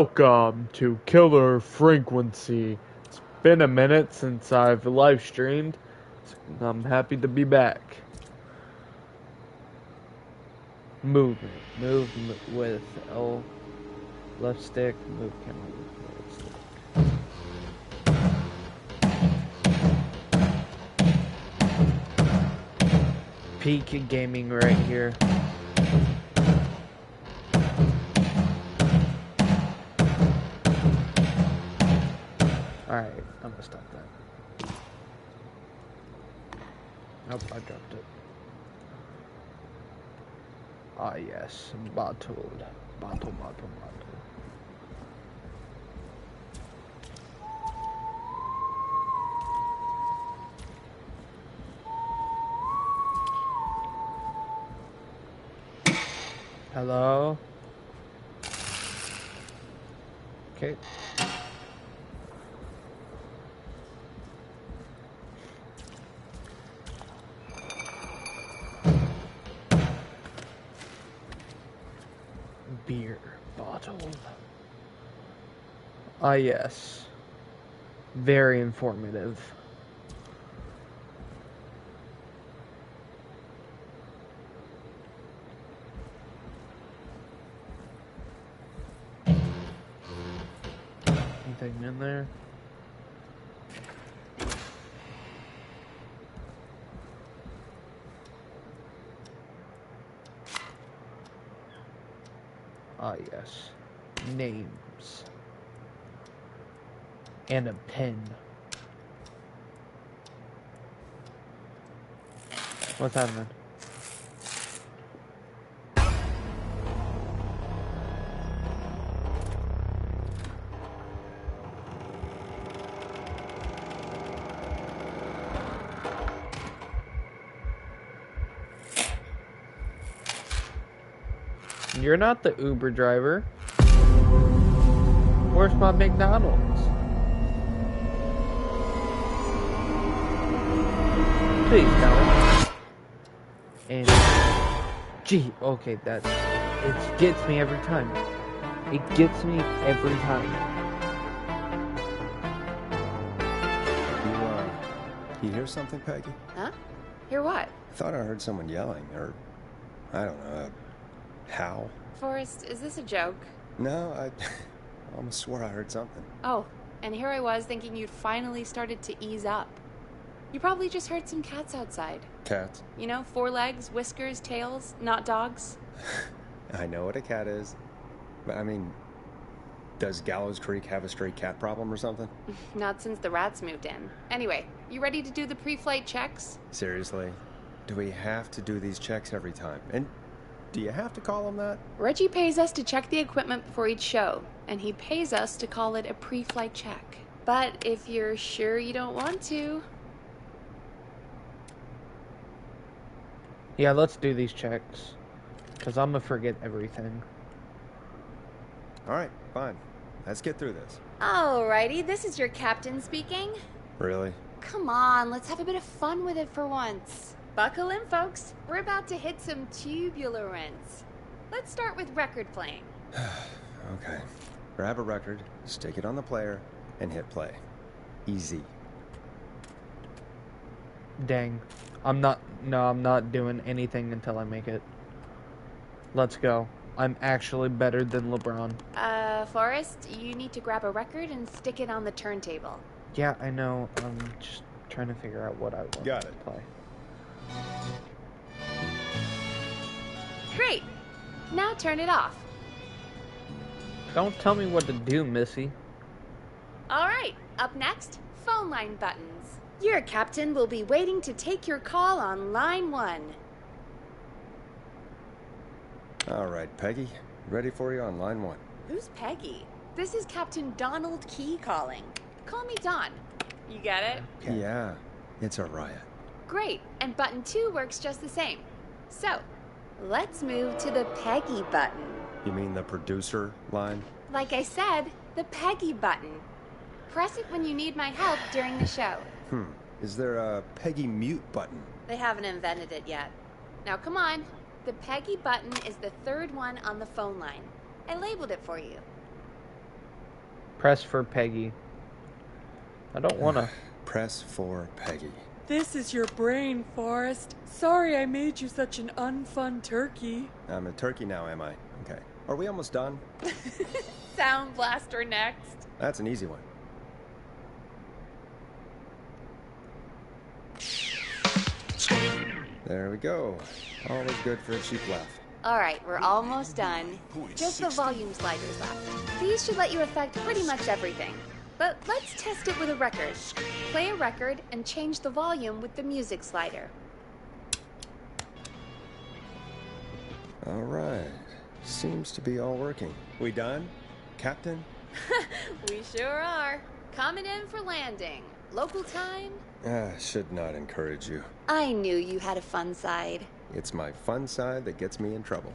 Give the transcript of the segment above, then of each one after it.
Welcome to Killer Frequency. It's been a minute since I've live streamed. So I'm happy to be back. Movement. Move with L. Left stick. Move camera with right stick. Peak gaming right here. Alright, I'm gonna stop that. Nope, I dropped it. Ah yes, bottled. Bottle. Hello? Okay. Beer bottle. Ah, yes. Very informative. Anything in there? Ah, yes. Names. And a pen. What's happening? You're not the Uber driver. Where's my McDonald's? Please tell me. And gee, okay, it gets me every time. It gets me every time. You hear something, Peggy? Huh? Hear what? I thought I heard someone yelling, or I don't know, a howl. Forrest, is this a joke? No, I almost swore I heard something. Oh, and here I was thinking you'd finally started to ease up. You probably just heard some cats outside. Cats? You know, 4 legs, whiskers, tails, not dogs. I know what a cat is. But I mean, does Gallows Creek have a stray cat problem or something? Not since the rats moved in. Anyway, you ready to do the pre-flight checks? Seriously? Do we have to do these checks every time? And do you have to call them that? Reggie pays us to check the equipment before each show, and he pays us to call it a pre-flight check. But if you're sure you don't want to... Yeah, let's do these checks. Because I'm gonna forget everything. Alright, fine. Let's get through this. Alrighty, this is your captain speaking. Really? Come on, let's have a bit of fun with it for once. Buckle in, folks. We're about to hit some tubulence. Let's start with record playing. Okay. Grab a record, stick it on the player, and hit play. Easy. Dang. I'm not doing anything until I make it. Let's go. I'm actually better than LeBron. Forrest, you need to grab a record and stick it on the turntable. Yeah, I know. I'm just trying to figure out what I want Got to it. play. Great! Now turn it off. Don't tell me what to do, Missy. Alright, up next, phone line buttons. Your captain will be waiting to take your call on line 1. Alright, Peggy. Ready for you on line 1. Who's Peggy? This is Captain Donald Key calling. Call me Don. You get it? Yeah, it's a riot. Great, and button 2 works just the same. So, let's move to the Peggy button. You mean the producer line? Like I said, the Peggy button. Press it when you need my help during the show. Is there a Peggy mute button? They haven't invented it yet. Now come on. The Peggy button is the 3rd one on the phone line. I labeled it for you. Press for Peggy. I don't want to. Press for Peggy. This is your brain, Forrest. Sorry I made you such an unfun turkey. I'm a turkey now, am I? Okay. Are we almost done? Sound Blaster next. That's an easy one. There we go. Always good for a cheap laugh. All right, we're almost done. Just the volume sliders left. These should let you affect pretty much everything. But let's test it with a record. Play a record and change the volume with the music slider. All right. Seems to be all working. We done, Captain? We sure are. Coming in for landing. Local time? Should not encourage you. I knew you had a fun side. It's my fun side that gets me in trouble.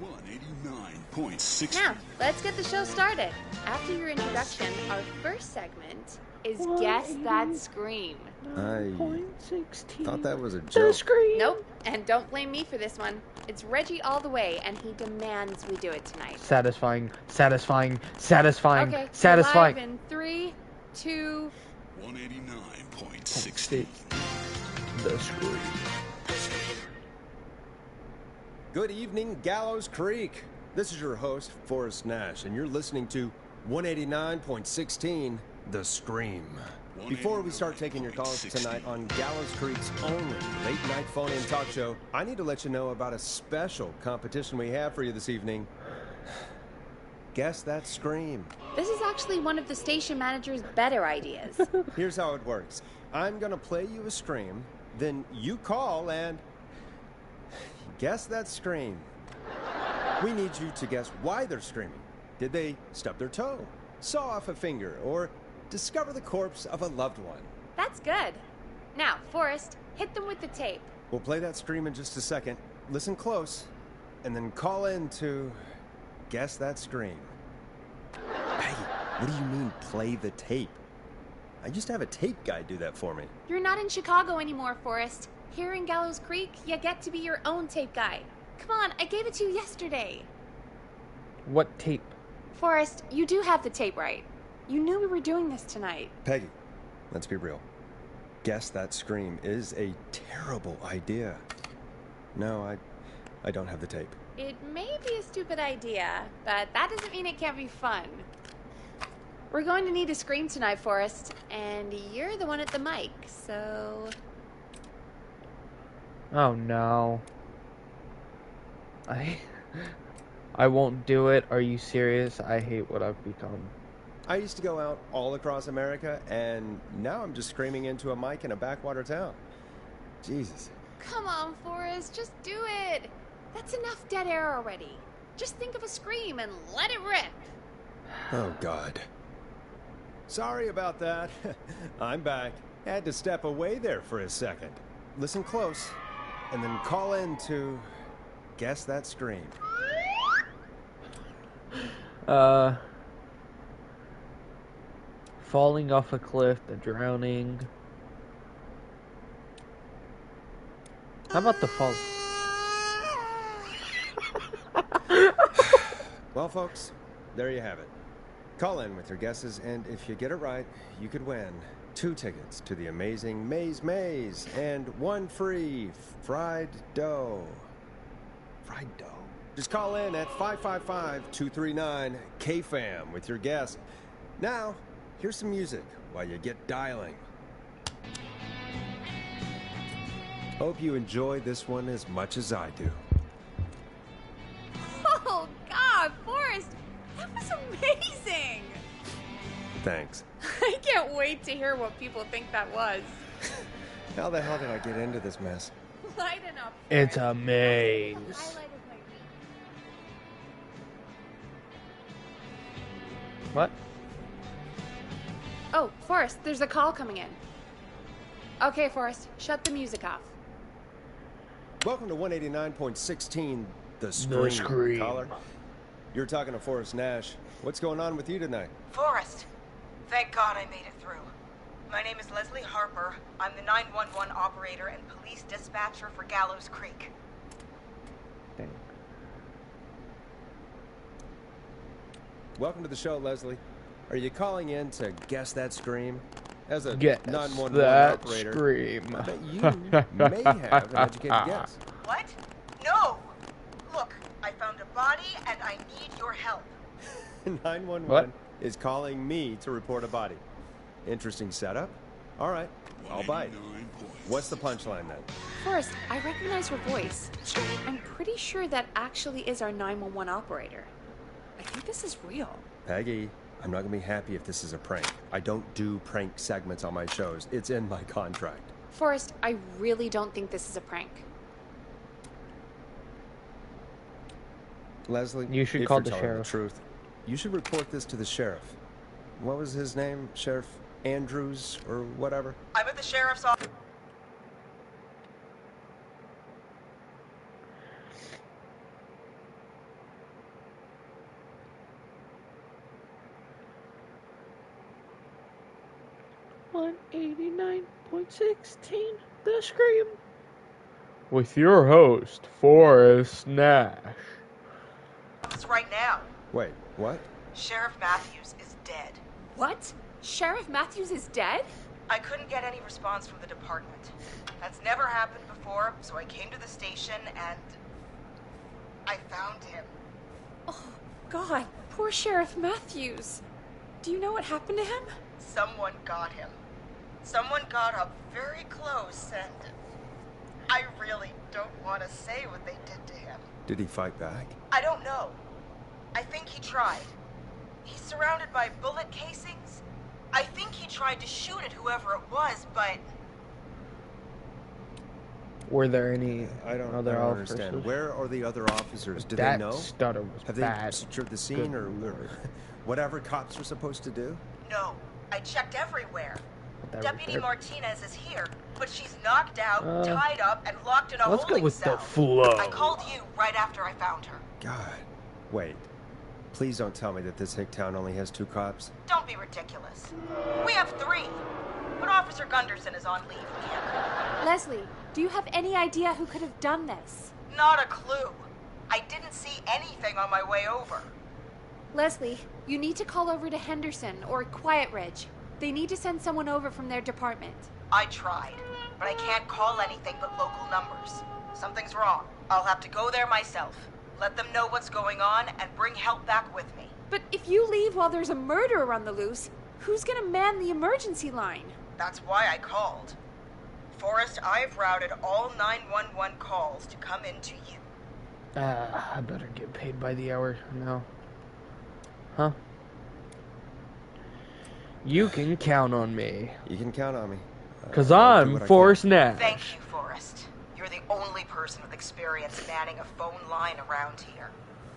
189.6. Now, let's get the show started. After your introduction, our first segment is Guess That Scream. I 1.16. thought that was a The joke. screen. Nope, and don't blame me for this one. It's Reggie all the way, and he demands we do it tonight. Satisfying, satisfying, satisfying, Okay, satisfying. live in 3, 2... 189.16. The screen. Good evening, Gallows Creek. This is your host, Forrest Nash, and you're listening to 189.16, The Scream. Before we start taking your calls tonight on Gallows Creek's only late-night phone-in talk show, I need to let you know about a special competition we have for you this evening. Guess That Scream. This is actually one of the station manager's better ideas. Here's how it works. I'm gonna play you a scream, then you call and guess that scream. We need you to guess why they're screaming. Did they stub their toe, saw off a finger, or discover the corpse of a loved one? That's good. Now, Forrest, hit them with the tape. We'll play that scream in just a second. Listen close, and then call in to guess that scream. Peggy, what do you mean, play the tape? I used to have a tape guy do that for me. You're not in Chicago anymore, Forrest. Here in Gallows Creek, you get to be your own tape guy. Come on, I gave it to you yesterday. What tape? Forrest, you do have the tape right. You knew we were doing this tonight. Peggy, let's be real. Guess that scream is a terrible idea. No, I don't have the tape. It may be a stupid idea, but that doesn't mean it can't be fun. We're going to need a scream tonight, Forrest, and you're the one at the mic, so... Oh no. I won't do it. Are you serious? I hate what I've become. I used to go out all across America, and now I'm just screaming into a mic in a backwater town. Jesus. Come on, Forrest, just do it. That's enough dead air already. Just think of a scream and let it rip. Oh, God. Sorry about that. I'm back. Had to step away there for a second. Listen close, and then call in to guess that scream. Falling off a cliff, the drowning. How about the fall? Well, folks, there you have it. Call in with your guesses, and if you get it right, you could win 2 tickets to the amazing Maze Maze and 1 free fried dough. Fried dough? Just call in at 555-239-KFAM with your guess. Now, here's some music while you get dialing. Hope you enjoy this one as much as I do. Oh, God, Forrest, that was amazing. Thanks. I can't wait to hear what people think that was. How the hell did I get into this mess? Lighten up. It's Forrest. a maze. Highlight of my week. What? Oh, Forrest, there's a call coming in. Okay, Forrest, shut the music off. Welcome to 189.16, The Scream. Scream. Caller. You're talking to Forrest Nash. What's going on with you tonight? Forrest, thank God I made it through. My name is Leslie Harper. I'm the 911 operator and police dispatcher for Gallows Creek. Dang. Welcome to the show, Leslie. Are you calling in to guess that scream? As a Guess 911 that operator, scream. I bet you may have an educated guess. What? No! Look, I found a body and I need your help. 911 What? is calling me to report a body. Interesting setup. All right, I'll bite. What's the punchline then? Forrest, I recognize her voice. I'm pretty sure that actually is our 911 operator. I think this is real. Peggy, I'm not gonna be happy if this is a prank. I don't do prank segments on my shows. It's in my contract. Forrest, I really don't think this is a prank. Leslie, You should if call you're the telling sheriff. truth, you should report this to the sheriff. What was his name? Sheriff Andrews or whatever? I'm at the sheriff's office. .89.16 The Scream. With your host, Forrest Nash. Right now. Wait, what? Sheriff Matthews is dead. What? Sheriff Matthews is dead? I couldn't get any response from the department. That's never happened before, so I came to the station and I found him. Oh, God. Poor Sheriff Matthews. Do you know what happened to him? Someone got him. Someone got up very close and I really don't want to say what they did to him. Did he fight back? I don't know. I think he tried. He's surrounded by bullet casings. I think he tried to shoot at whoever it was, but Were there any I don't other understand. officers? Where are the other officers? Do that they know? stutter was Have bad. they secured the scene or whatever cops are supposed to do? no. I checked everywhere. That Deputy was- Martinez is here, but she's knocked out, Uh, tied up, and locked in a let's go holding with cell. the flow. I called you right after I found her. God. Wait. Please don't tell me that this hick town only has 2 cops. Don't be ridiculous. We have 3. But Officer Gunderson is on leave. We can't. Leslie, do you have any idea who could have done this? Not a clue. I didn't see anything on my way over. Leslie, you need to call over to Henderson or Quiet Ridge. They need to send someone over from their department. I tried, but I can't call anything but local numbers. Something's wrong. I'll have to go there myself. Let them know what's going on and bring help back with me. But if you leave while there's a murderer on the loose, who's gonna man the emergency line? That's why I called. Forrest, I've routed all 911 calls to come in to you. I better get paid by the hour now. Huh? You can count on me. You can count on me. Cause I'll do I'm what I Forrest can. Nash. Thank you, Forrest. You're the only person with experience manning a phone line around here.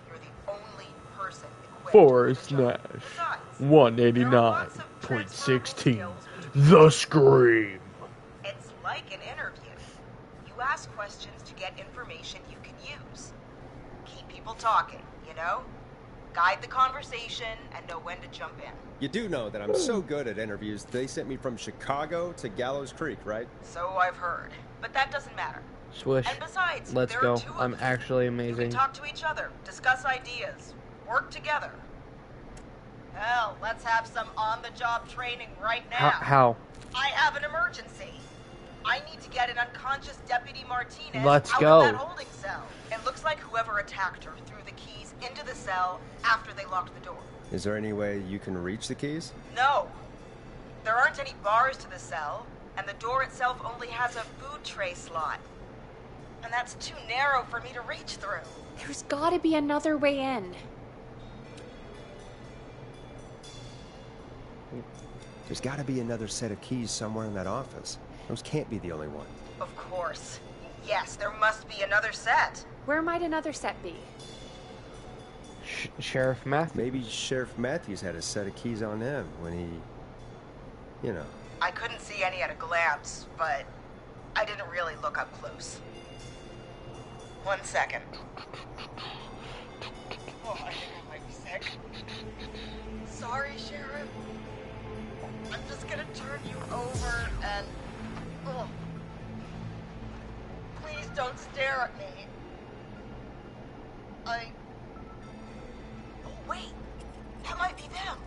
You're the only person equipped Forrest for the job. Nash. Besides, 189.16 The Scream. it's like an interview. You ask questions to get information you can use. Keep people talking, you know? Guide the conversation and know when to jump in. You do know that I'm so good at interviews, they sent me from Chicago to Gallows Creek, right? So I've heard. But that doesn't matter. Swish. And besides, Let's there go. are 2 of I'm you. actually You can amazing. talk to each other, discuss ideas, work together. Hell, let's have some on-the-job training right now. How? I have an emergency. I need to get an unconscious Deputy Martinez Let's out go. of that holding cell. It looks like whoever attacked her threw the keys into the cell after they locked the door. Is there any way you can reach the keys? No. There aren't any bars to the cell, and the door itself only has a food tray slot. And that's too narrow for me to reach through. There's gotta be another way in. There's got to be another set of keys somewhere in that office. Those can't be the only one. Of course. Yes, there must be another set. Where might another set be? Sheriff Matthews. Maybe Sheriff Matthews had a set of keys on him when he, you know. I couldn't see any at a glance, but I didn't really look up close. 1 second. Oh, I think I might be sick. Sorry, Sheriff. I'm just gonna turn you over and... Oh. Please don't stare at me. Oh, wait. That might be them.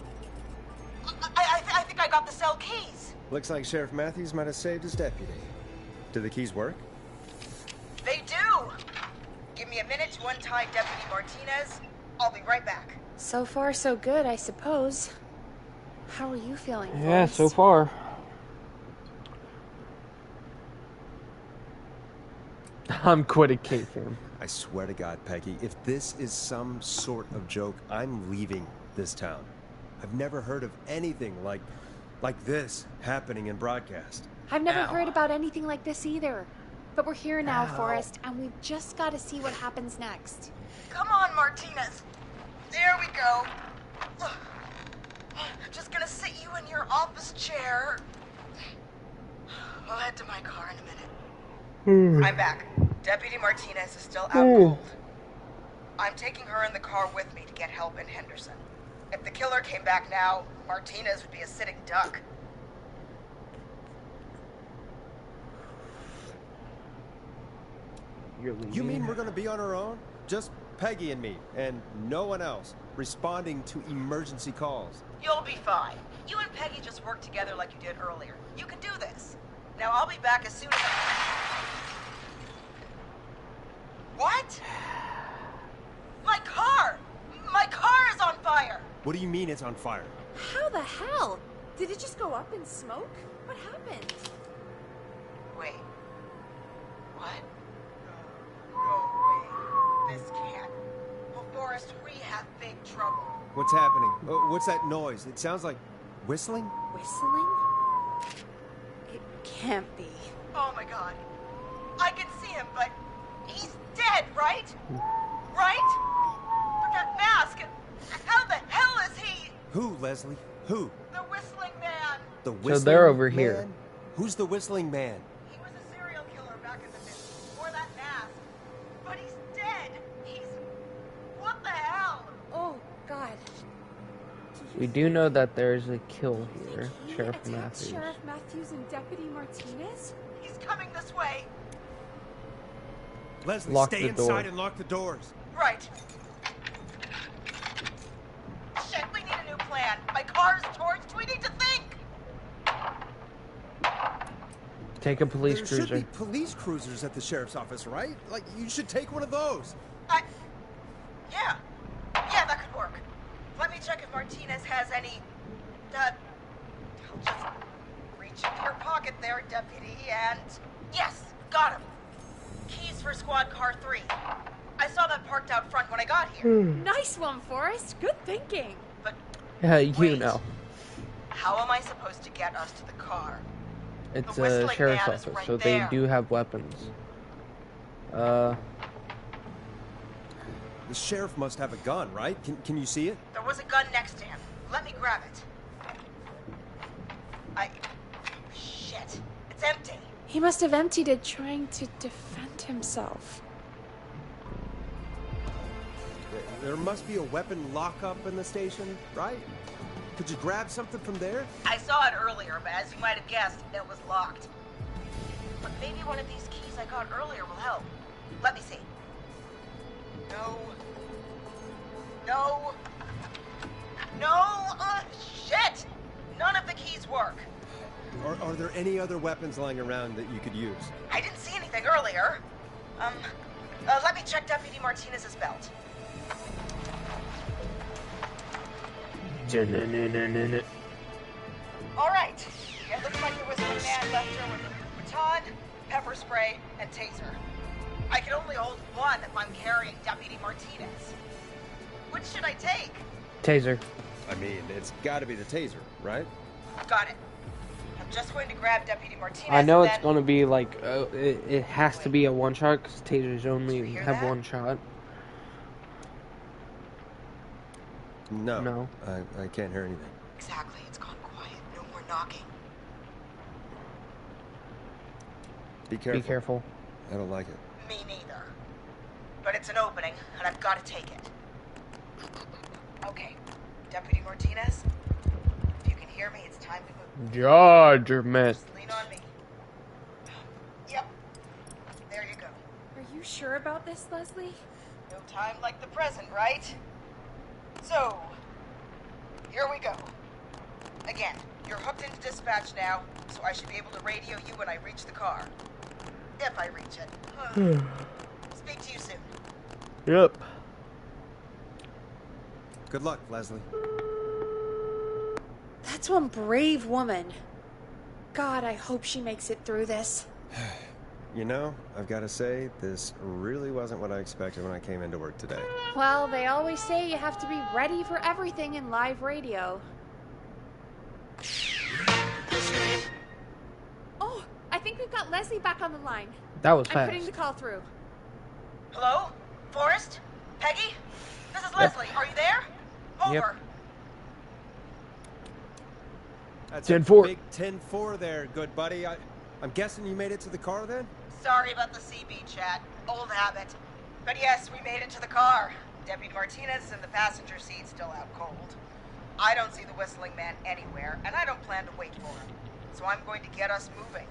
forgot the cell keys. Looks like Sheriff Matthews might have saved his deputy. Do the keys work? They do. Give me a minute to untie Deputy Martinez. I'll be right back. So far, so good, I suppose. How are you feeling, Yeah, Forrest? so far. I'm quitting K-Fam. I swear to God, Peggy, if this is some sort of joke, I'm leaving this town. I've never heard of anything like this happening in broadcast. I've never Ow. heard about anything like this either. But we're here now, Ow. Forrest, and we've just got to see what happens next. Come on, Martinez. There we go. I'm just gonna sit you in your office chair. I'll head to my car in a minute. I'm back. Deputy Martinez is still out cold. I'm taking her in the car with me to get help in Henderson. If the killer came back now, Martinez would be a sitting duck. You're leaving. You mean we're gonna be on our own? Just Peggy and me, and no one else, responding to emergency calls. You'll be fine. You and Peggy just work together like you did earlier. You can do this. Now I'll be back as soon as What? My car! My car is on fire! What do you mean it's on fire? How the hell? Did it just go up in smoke? What happened? Wait. What? No way. This can't. Well, Forrest, we have big trouble. What's happening? What's that noise? It sounds like whistling? Whistling? It can't be. Oh my god. I can see him, but he's dead, right? Right? But that mask, how the hell is he? Who, Leslie? Who? The whistling man. The whistling they're over man? here. Who's the whistling man? He was a serial killer back in the day. Wore that mask. But he's dead. He's... What the hell? Oh, God. We do know that there's a kill here, He Sheriff attacked Matthews. Sheriff Matthews and Deputy Martinez? He's coming this way. Leslie, Lock stay the door. inside and lock the doors. Right. Shit, we need a new plan. My car is torched. We need to think. Take a police There cruiser. should be police cruisers at the sheriff's office, right? Like, you should take one of those. Yeah, that could work. Let me check if Martinez has any, I'll just reach into your pocket there, deputy, and... Yes, got him. Keys for squad car 3. I saw that parked out front when I got here. Nice one, Forrest. Good thinking. But Yeah, you wait, know. how am I supposed to get us to the car? It's The a whistling sheriff's man is office, right so there. they do have weapons. The sheriff must have a gun, right? Can you see it? There was a gun next to him. Let me grab it. Shit. It's empty. He must have emptied it trying to defend himself. There must be a weapon lockup in the station, right? Could you grab something from there? I saw it earlier, but as you might have guessed, it was locked. But maybe one of these keys I got earlier will help. Let me see. No, shit! None of the keys work. Are there any other weapons lying around that you could use? I didn't see anything earlier. Let me check Deputy Martinez's belt. All right. It looks like the whistling man left her with a baton, pepper spray, and taser. I can only hold one if I'm carrying Deputy Martinez. Which should I take? Taser. I mean, it's gotta be the taser, right? Got it. I'm just going to grab Deputy Martinez. I know and it's then... going to be like, it has to be a one shot because tasers Did only you hear have that? one shot. No. No. I can't hear anything. Exactly. It's gone quiet. No more knocking. Be careful. Be careful. I don't like it. Me neither. But it's an opening, and I've got to take it. Okay. Deputy Martinez, if you can hear me, it's time to move. Judgment. Just lean on me. Yep. There you go. Are you sure about this, Leslie? No time like the present, right? So, here we go. Again, you're hooked into dispatch now, so I should be able to radio you when I reach the car. If I reach it. Speak to you soon. Yep. Good luck, Leslie. That's one brave woman. God, I hope she makes it through this. You know, I've got to say, this really wasn't what I expected when I came into work today. Well, they always say you have to be ready for everything in live radio. Oh, I think we've got Leslie back on the line. That was I'm fast. putting the call through. Hello? Forrest? Peggy? This is Leslie. Are you there? Over. Yep. That's 10-4. a big 10-4 there, good buddy. I'm guessing you made it to the car then? Sorry about the CB chat. Old habit. But yes, we made it to the car. Deputy Martinez is in the passenger seat, still out cold. I don't see the whistling man anywhere, and I don't plan to wait for him. So I'm going to get us moving.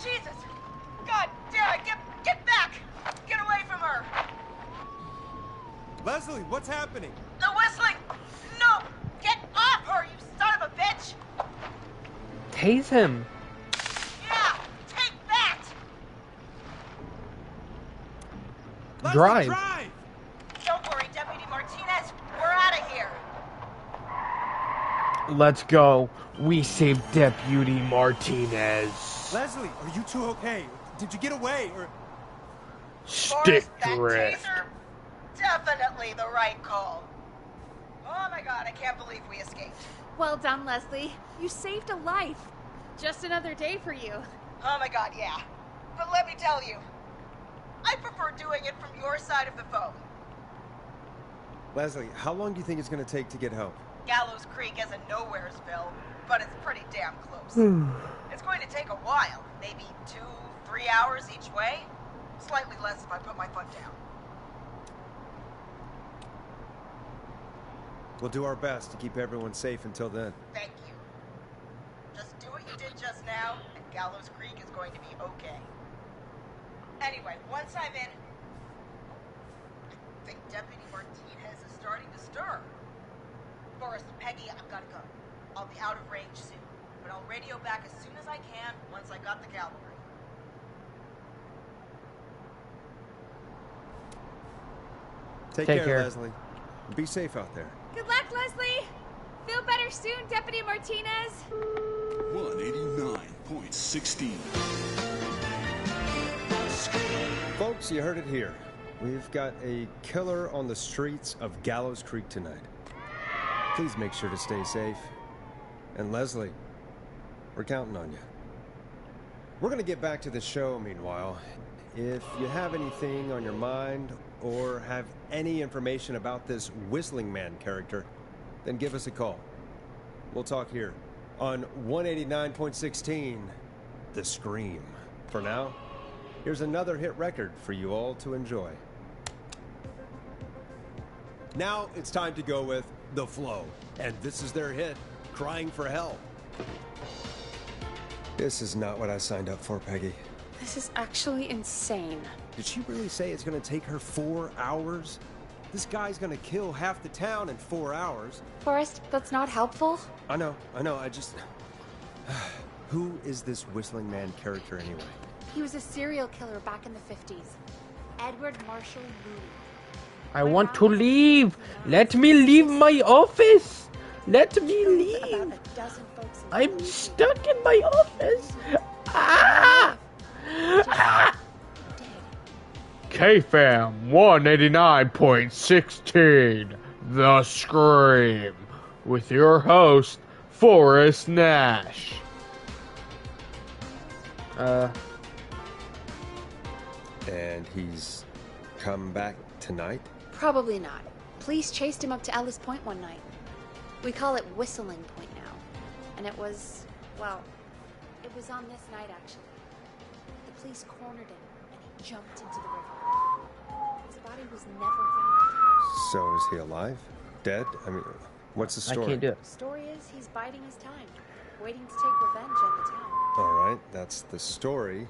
Jesus! God damn it! Get back! Get away from her! Leslie, what's happening? The whistling! No! Get off her, you son of a bitch! Tase him. Yeah! Take that! Leslie, Drive. drive! Don't worry, Deputy Martinez. We're out of here. Let's go. We saved Deputy Martinez. Leslie, are you two okay? Did you get away, or... Stick Forrest, that drift. taser? Definitely the right call. Oh my god, I can't believe we escaped. Well done, Leslie. You saved a life. Just another day for you. Oh my god, yeah. But let me tell you, I prefer doing it from your side of the phone. Leslie, how long do you think it's going to take to get help? Gallows Creek isn't Nowheresville, but it's pretty damn close. It's going to take a while, maybe 2-3 hours each way. Slightly less if I put my foot down. We'll do our best to keep everyone safe until then. Thank you. Just do what you did just now, and Gallows Creek is going to be okay. Anyway, once I'm in, I think Deputy Martinez is starting to stir. Forrest, Peggy, I've got to go. I'll be out of range soon, but I'll radio back as soon as I can once I got the cavalry. Take Take care, care. Leslie. Be safe out there. Good luck, Leslie. Feel better soon, Deputy Martinez. 189.16. Folks, you heard it here. We've got a killer on the streets of Gallows Creek tonight. Please make sure to stay safe. And Leslie, we're counting on you. We're going to get back to the show meanwhile. If you have anything on your mind or have any information about this Whistling Man character, then give us a call. We'll talk here on 189.16, The Scream. For now, here's another hit record for you all to enjoy. Now it's time to go with The Flow, and this is their hit, Crying for Help. This is not what I signed up for, Peggy. This is actually insane. Did she really say it's going to take her 4 hours? This guy's going to kill half the town in 4 hours. Forrest, that's not helpful. I know, I just... Who is this Whistling Man character anyway? He was a serial killer back in the 50s. Edward Marshall Moody. I want to leave. Let me leave my office. Let me About leave. a dozen folks in I'm Louisville. stuck in my office. Ah! Ah! KFAM 189.16, The Scream, with your host, Forrest Nash. And he's come back tonight? Probably not. Police chased him up to Ellis Point one night. We call it Whistling Point now. And it was, well, it was on this night actually. The police cornered him and he jumped into the river. His body was never found. So is he alive? Dead? I mean, what's the I story? can't do it. The story is he's biding his time, waiting to take revenge on the town. All right, that's the story.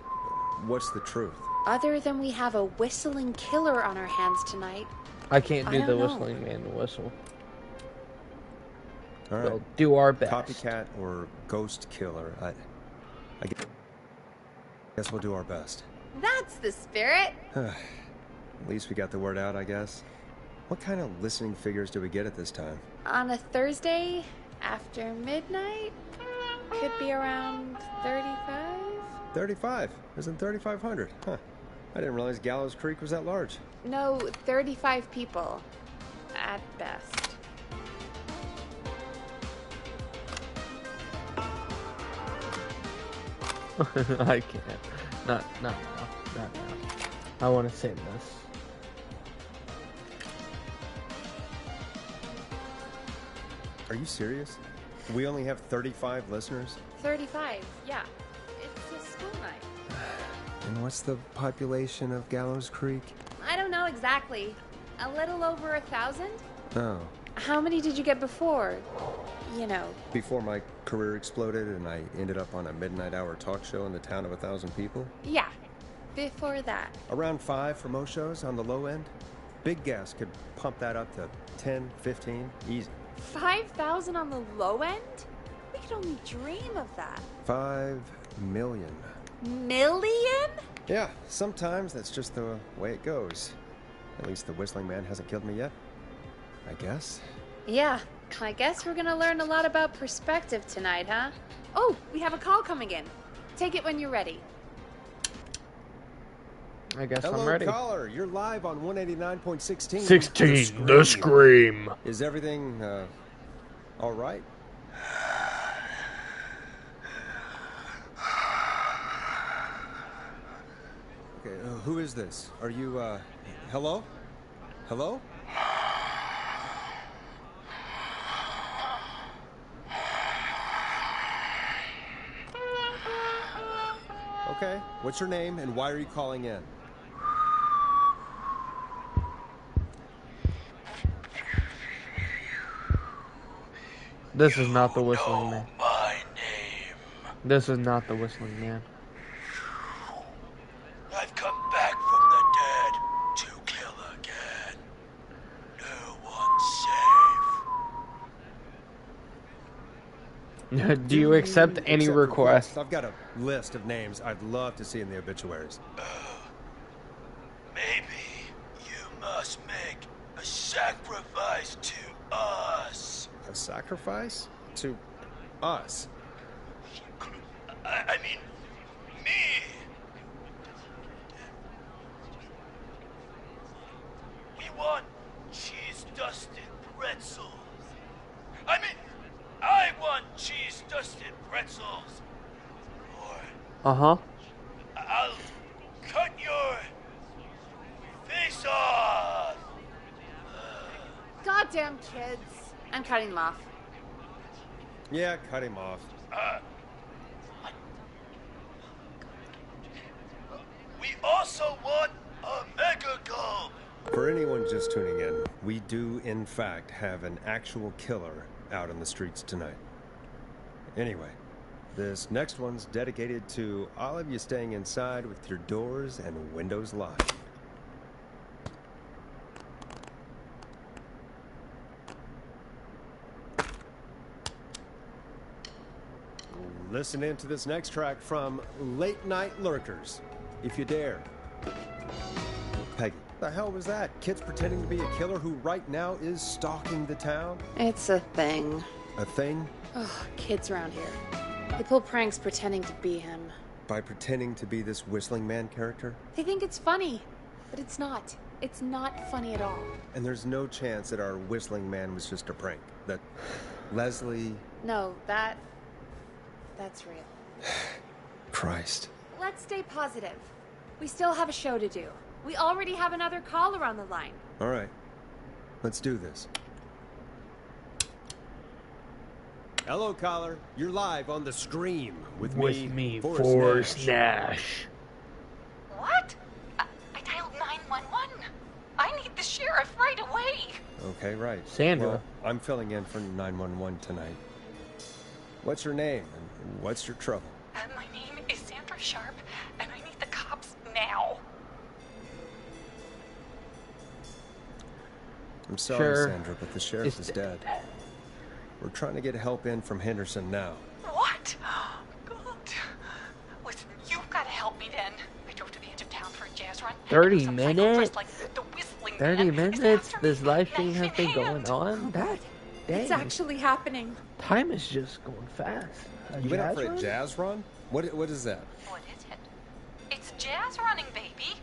What's the truth? Other than we have a whistling killer on our hands tonight, I can't I do don't the know. Whistling Man whistle. All right. We'll do our best. Copycat or ghost killer. I guess we'll do our best. That's the spirit. At least we got the word out, I guess. What kind of listening figures do we get at this time? On a Thursday after midnight, could be around 35. 35. Isn't 3,500? Huh. I didn't realize Gallows Creek was that large. No, 35 people at best. I can't. Not now. I want to save this. Are you serious? We only have 35 listeners? 35, yeah. It's a school night. And what's the population of Gallows Creek? I don't know exactly. A little over 1,000? Oh. How many did you get before? You know. Before my career exploded and I ended up on a midnight hour talk show in the town of 1,000 people? Yeah. Before that. Around 5 for most shows on the low end. Big Gas could pump that up to 10, 15, easy. 5,000 on the low end? We could only dream of that. 5 million. Million? Yeah, sometimes that's just the way it goes. At least the Whistling Man hasn't killed me yet. I guess. Yeah. I guess we're gonna learn a lot about perspective tonight, huh? Oh, we have a call coming in. Take it when you're ready. I guess Hello, I'm ready. caller. You're live on 189.16. 16, the Scream. Is everything, all right? Okay, who is this? Are you, hello? Hello? Okay, what's your name and why are you calling in? This is not the Whistling Man. My name. This is not the Whistling Man. I've come back from the dead to kill again. No one's safe. Do you accept any request? I've got a list of names I'd love to see in the obituaries. Maybe you must make a sacrifice to us. A sacrifice? To us? I mean, me. We want cheese-dusted pretzels. I mean, I want cheese-dusted pretzels. Or Uh-huh. I'll cut your face off. Goddamn kids. I'm cutting them off. Yeah, cut him off. We also want a mega gulp. For anyone just tuning in, we do, in fact, have an actual killer out in the streets tonight. Anyway, this next one's dedicated to all of you staying inside with your doors and windows locked. Listen in to this next track from Late Night Lurkers, if you dare. Peggy, what the hell was that? Kids pretending to be a killer who right now is stalking the town? It's a thing. A thing? Oh, kids around here. They pull pranks pretending to be him. By pretending to be this Whistling Man character? They think it's funny, but it's not. It's not funny at all. And there's no chance that our Whistling Man was just a prank. That Leslie... No, that's real. Christ. Let's stay positive. We still have a show to do. We already have another caller on the line. All right. Let's do this. Hello, caller. You're live on The Scream with me, Forrest Nash. What? I dialed 911. I need the sheriff right away. Okay, right. Sandra. Well, I'm filling in for 911 tonight. What's your name and what's your trouble? My name is Sandra Sharp, and I need the cops now. I'm sorry, Sure. Sandra, but the sheriff is dead. We're trying to get help in from Henderson now. What? God. Listen, you've got to help me then. I drove to the edge of town for a jazz run. 30 Some psycho minutes? dressed like the Whistling 30 Man is minutes? after me, This live stream knife has in been hand. going on? That dang. It's actually happening. Time is just going fast. You went out jazz for a run? jazz run? What is that? What is it? It's jazz running, baby.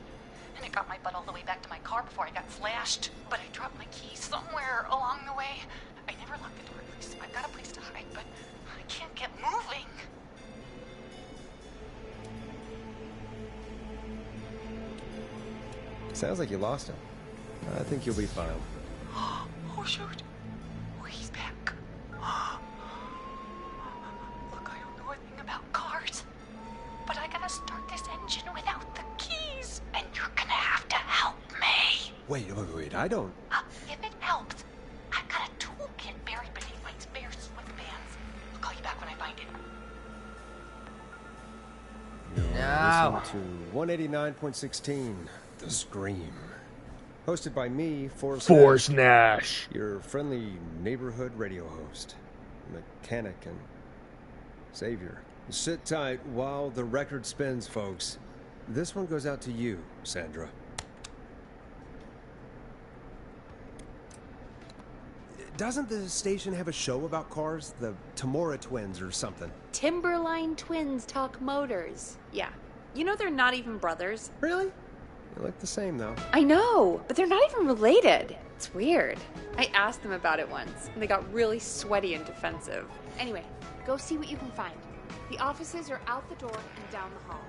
And it got my butt all the way back to my car before I got slashed. But I dropped my keys somewhere along the way. I never locked the door. I've got a place to hide, but I can't get moving. Sounds like you lost him. I think you'll be fine. Oh, shoot. Oh, he's back. Look, I don't know a thing about cars, but I gotta start this engine without the keys, and you're gonna have to help me. Wait, I don't... If it helps, I've got a toolkit buried beneath my spare sweatbands. I'll call you back when I find it. No. Listen to 189.16, The Scream. Hosted by me, Forrest Nash. your friendly neighborhood radio host, mechanic, and savior. Sit tight while the record spins, folks. This one goes out to you, Sandra. Doesn't the station have a show about cars? The Tamora twins or something? Timberline twins talk motors. Yeah. You know they're not even brothers. Really? They look the same, though. I know, but they're not even related. It's weird. I asked them about it once, and they got really sweaty and defensive. Anyway, go see what you can find. The offices are out the door and down the hall.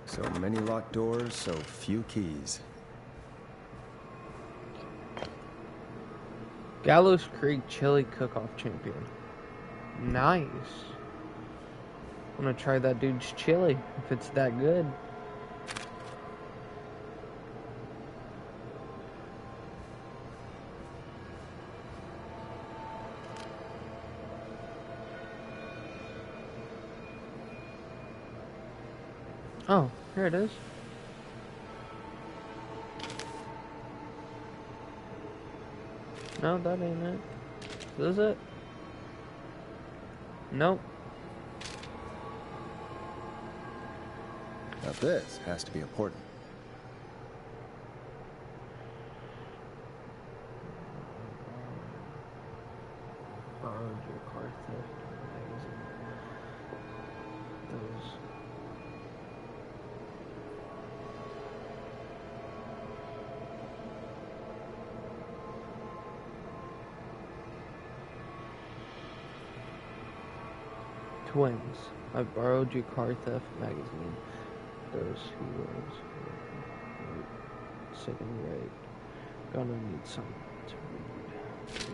So many locked doors, so few keys. Gallows Creek Chili Cook-Off Champion. Nice. I'm gonna try that dude's chili, if it's that good. Oh, here it is. No, that ain't it. Is it? Nope. Now this has to be important. Borrowed your car theft magazine. Those. Twins. I borrowed your car theft magazine. Those heroes were sick and raped. Gonna need some to read.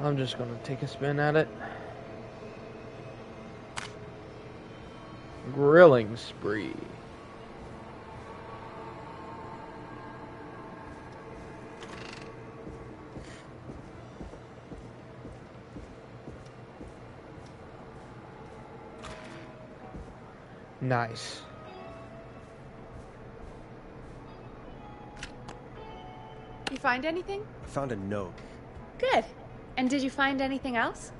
I'm just gonna take a spin at it. Grilling spree. Nice. You find anything? I found a note. Good. And did you find anything else?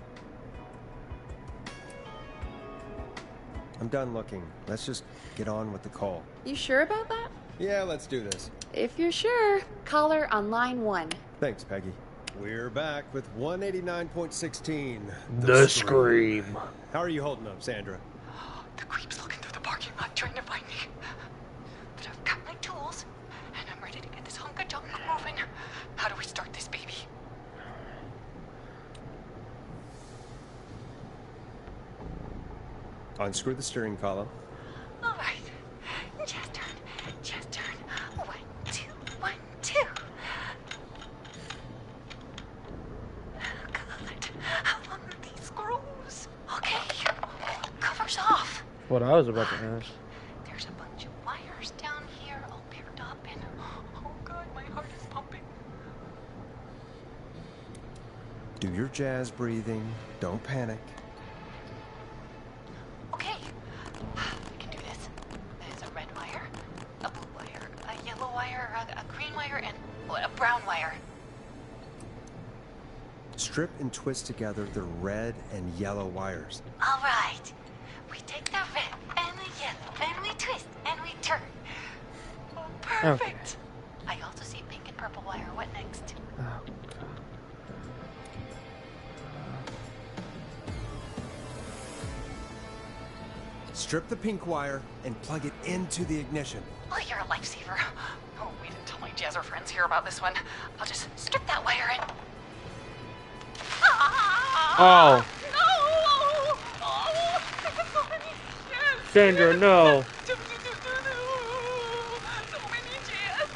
I'm done looking. Let's just get on with the call. You sure about that? Yeah, let's do this. If you're sure. Caller on line 1. Thanks, Peggy. We're back with 189.16. The Scream. How are you holding up, Sandra? The creep's looking through the parking lot trying to find me. But I've got my tools, and I'm ready to get this hunk of junk moving. How do we start this baby? Unscrew the steering column. All right. Just turn. Just turn. 1, 2, 1, 2. God, how long are these screws? Okay. Cover's off. what I was about to ask. There's a bunch of wires down here all paired up, and oh god, my heart is pumping. Do your jazz breathing. Don't panic. Okay, we can do this. There's a red wire, a blue wire, a yellow wire, a green wire, and a brown wire. Strip and twist together the red and yellow wires. All right. We take the red and the yellow, and we twist, and we turn. Oh, perfect. I also see pink and purple wire. What next? Oh, Strip the pink wire and plug it into the ignition. Oh, you're a lifesaver. Oh, we didn't tell my jazzer friends here about this one. I'll just strip that wire and... Oh. No! Oh, so many jazz. Sandra, no. So many jazz.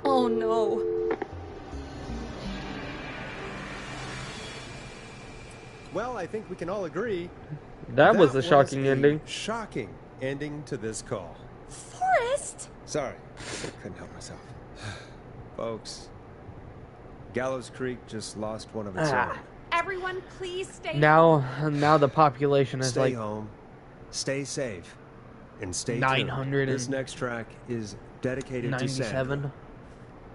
Oh no. Well, I think we can all agree That was a shocking ending. Shocking ending to this call. Forrest! Sorry, couldn't help myself. Folks, Gallows Creek just lost one of its own. Everyone, please stay Now the population is Stay like home, stay safe, and stay 900 tuned. This and next track is dedicated to Sandra. 97.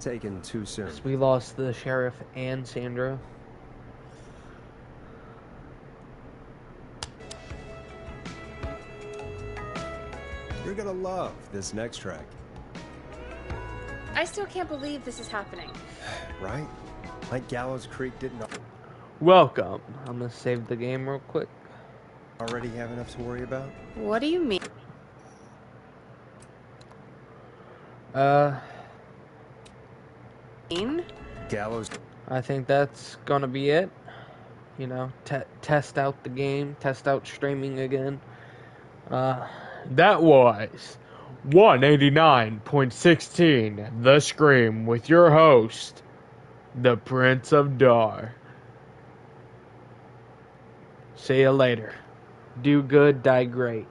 Taken too soon. We lost the sheriff and Sandra. You're gonna love this next track, I still can't believe this is happening. right? Like Gallows Creek didn't Welcome. I'm gonna save the game real quick. already have enough to worry about. What do you mean? Gallows. I think that's gonna be it. You know, test out the game, test out streaming again. That was 189.16 The Scream with your host, the Prince of Dar. See you later. Do good, die great.